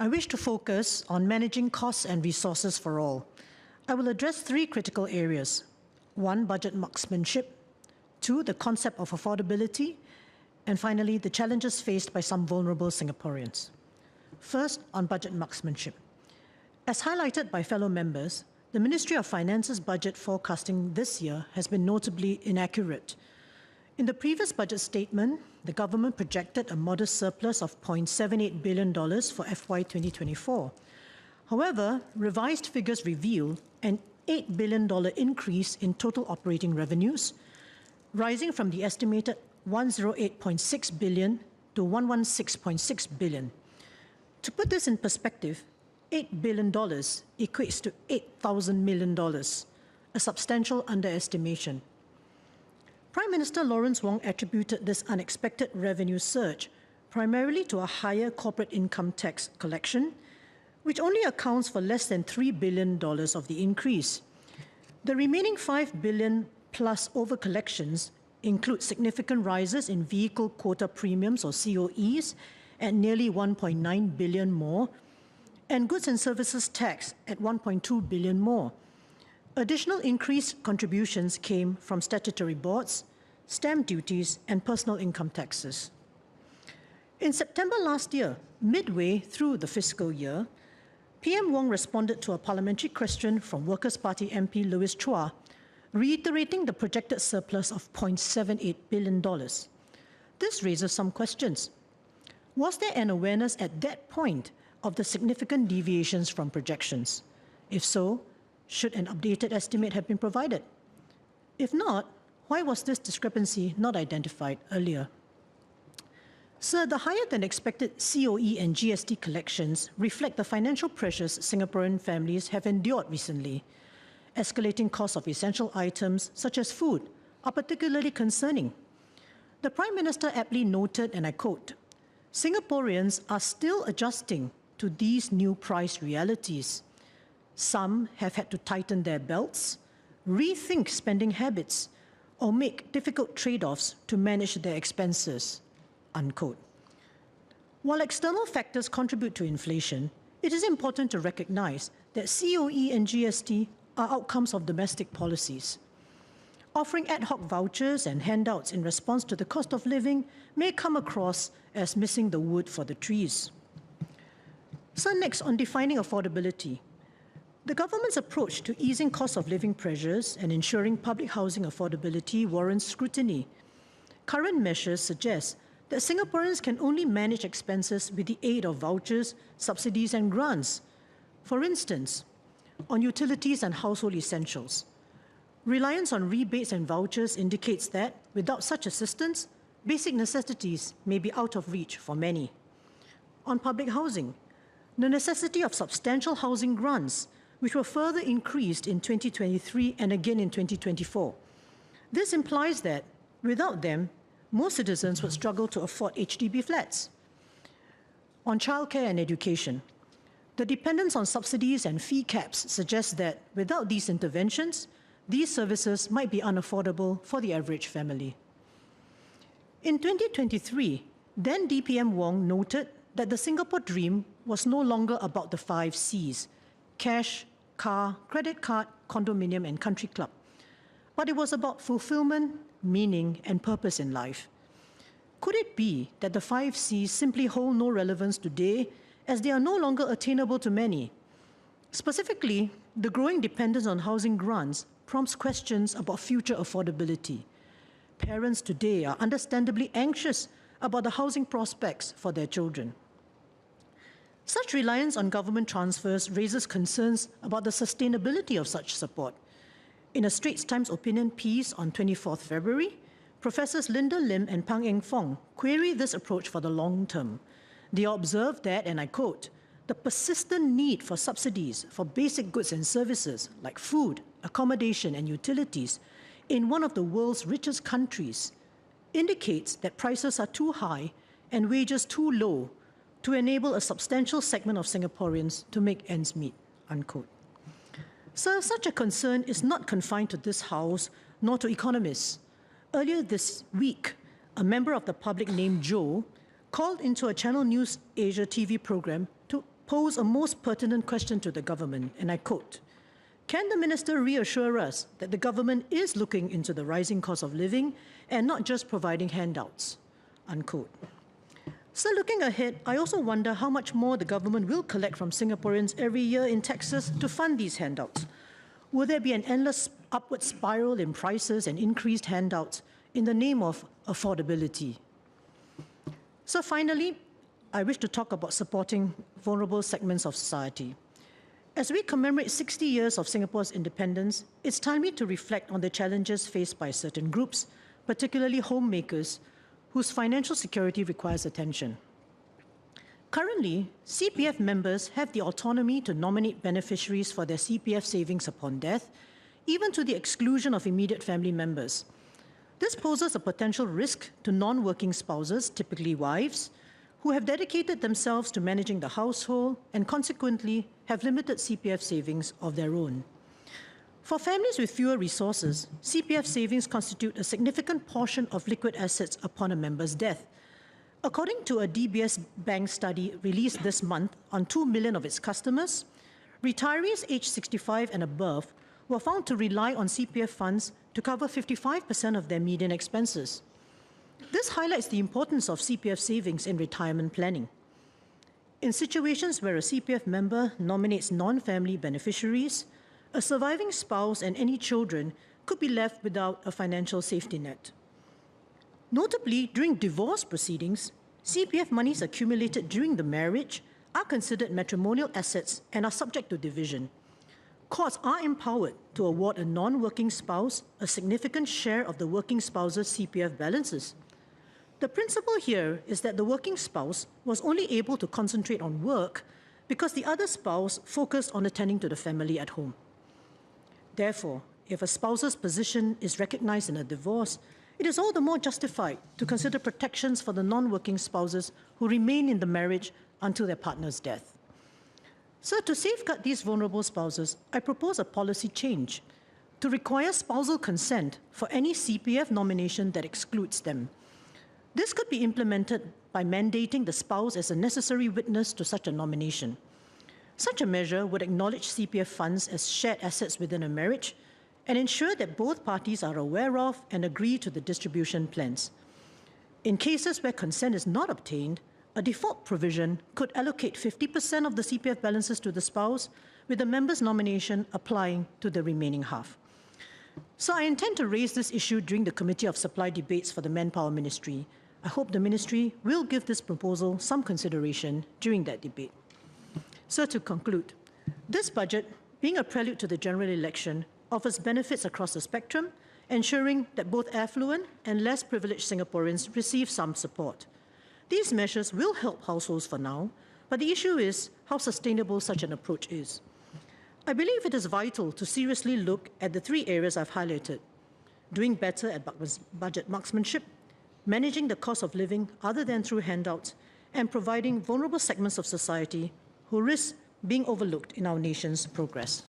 I wish to focus on managing costs and resources for all. I will address three critical areas. 1, budget marksmanship. 2, the concept of affordability. And finally, the challenges faced by some vulnerable Singaporeans. First, on budget marksmanship. As highlighted by fellow members, the Ministry of Finance's budget forecasting this year has been notably inaccurate. In the previous budget statement, the government projected a modest surplus of $0.78 billion for FY 2024. However, revised figures reveal an $8 billion increase in total operating revenues, rising from the estimated $108.6 billion to $116.6 billion. To put this in perspective, $8 billion equates to $8,000 million, a substantial underestimation. Prime Minister Lawrence Wong attributed this unexpected revenue surge primarily to a higher corporate income tax collection, which only accounts for less than $3 billion of the increase. The remaining $5 billion plus over-collections include significant rises in vehicle quota premiums or COEs at nearly $1.9 billion more, and goods and services tax at $1.2 billion more. Additional increased contributions came from statutory boards, stamp duties, and personal income taxes. In September last year, midway through the fiscal year, PM Wong responded to a parliamentary question from Workers' Party MP Louis Chua, reiterating the projected surplus of $0.78 billion. This raises some questions. Was there an awareness at that point of the significant deviations from projections? If so, should an updated estimate have been provided? If not, why was this discrepancy not identified earlier? Sir, the higher-than-expected COE and GST collections reflect the financial pressures Singaporean families have endured recently. Escalating costs of essential items, such as food, are particularly concerning. The Prime Minister aptly noted, and I quote, "Singaporeans are still adjusting to these new price realities. Some have had to tighten their belts, rethink spending habits, or make difficult trade-offs to manage their expenses," unquote. While external factors contribute to inflation, it is important to recognize that COE and GST are outcomes of domestic policies. Offering ad hoc vouchers and handouts in response to the cost of living may come across as missing the wood for the trees. So next, on defining affordability. The government's approach to easing cost of living pressures and ensuring public housing affordability warrants scrutiny. Current measures suggest that Singaporeans can only manage expenses with the aid of vouchers, subsidies, and grants. For instance, on utilities and household essentials. Reliance on rebates and vouchers indicates that, without such assistance, basic necessities may be out of reach for many. On public housing, the necessity of substantial housing grants, which were further increased in 2023 and again in 2024. This implies that, without them, most citizens would struggle to afford HDB flats. On childcare and education, the dependence on subsidies and fee caps suggests that, without these interventions, these services might be unaffordable for the average family. In 2023, then DPM Wong noted that the Singapore dream was no longer about the 5 Cs: cash, car, credit card, condominium, and country club. But it was about fulfillment, meaning, and purpose in life. Could it be that the 5 Cs simply hold no relevance today as they are no longer attainable to many? Specifically, the growing dependence on housing grants prompts questions about future affordability. Parents today are understandably anxious about the housing prospects for their children. Such reliance on government transfers raises concerns about the sustainability of such support. In a Straits Times opinion piece on 24th February, Professors Linda Lim and Pang Eng Fong query this approach for the long term. They observe that, and I quote, "The persistent need for subsidies for basic goods and services like food, accommodation, and utilities in one of the world's richest countries indicates that prices are too high and wages too low to enable a substantial segment of Singaporeans to make ends meet," unquote. So such a concern is not confined to this House nor to economists. Earlier this week, a member of the public named Joe called into a Channel News Asia TV program to pose a most pertinent question to the government, and I quote, "Can the minister reassure us that the government is looking into the rising cost of living and not just providing handouts?" Unquote. So looking ahead, I also wonder how much more the government will collect from Singaporeans every year in taxes to fund these handouts. Will there be an endless upward spiral in prices and increased handouts in the name of affordability? So finally, I wish to talk about supporting vulnerable segments of society. As we commemorate 60 years of Singapore's independence, it's timely to reflect on the challenges faced by certain groups, particularly homemakers, whose financial security requires attention. Currently, CPF members have the autonomy to nominate beneficiaries for their CPF savings upon death, even to the exclusion of immediate family members. This poses a potential risk to non-working spouses, typically wives, who have dedicated themselves to managing the household and consequently have limited CPF savings of their own. For families with fewer resources, CPF savings constitute a significant portion of liquid assets upon a member's death. According to a DBS Bank study released this month on 2 million of its customers, retirees aged 65 and above were found to rely on CPF funds to cover 55% of their median expenses. This highlights the importance of CPF savings in retirement planning. In situations where a CPF member nominates non-family beneficiaries, a surviving spouse and any children could be left without a financial safety net. Notably, during divorce proceedings, CPF monies accumulated during the marriage are considered matrimonial assets and are subject to division. Courts are empowered to award a non-working spouse a significant share of the working spouse's CPF balances. The principle here is that the working spouse was only able to concentrate on work because the other spouse focused on attending to the family at home. Therefore, if a spouse's position is recognized in a divorce, it is all the more justified to consider protections for the non-working spouses who remain in the marriage until their partner's death. So to safeguard these vulnerable spouses, I propose a policy change to require spousal consent for any CPF nomination that excludes them. This could be implemented by mandating the spouse as a necessary witness to such a nomination. Such a measure would acknowledge CPF funds as shared assets within a marriage and ensure that both parties are aware of and agree to the distribution plans. In cases where consent is not obtained, a default provision could allocate 50% of the CPF balances to the spouse, with the member's nomination applying to the remaining half. So I intend to raise this issue during the Committee of Supply debates for the Manpower Ministry. I hope the Ministry will give this proposal some consideration during that debate. So to conclude, this budget, being a prelude to the general election, offers benefits across the spectrum, ensuring that both affluent and less privileged Singaporeans receive some support. These measures will help households for now, but the issue is how sustainable such an approach is. I believe it is vital to seriously look at the three areas I've highlighted: doing better at budget marksmanship, managing the cost of living other than through handouts, and providing vulnerable segments of society who risk being overlooked in our nation's progress.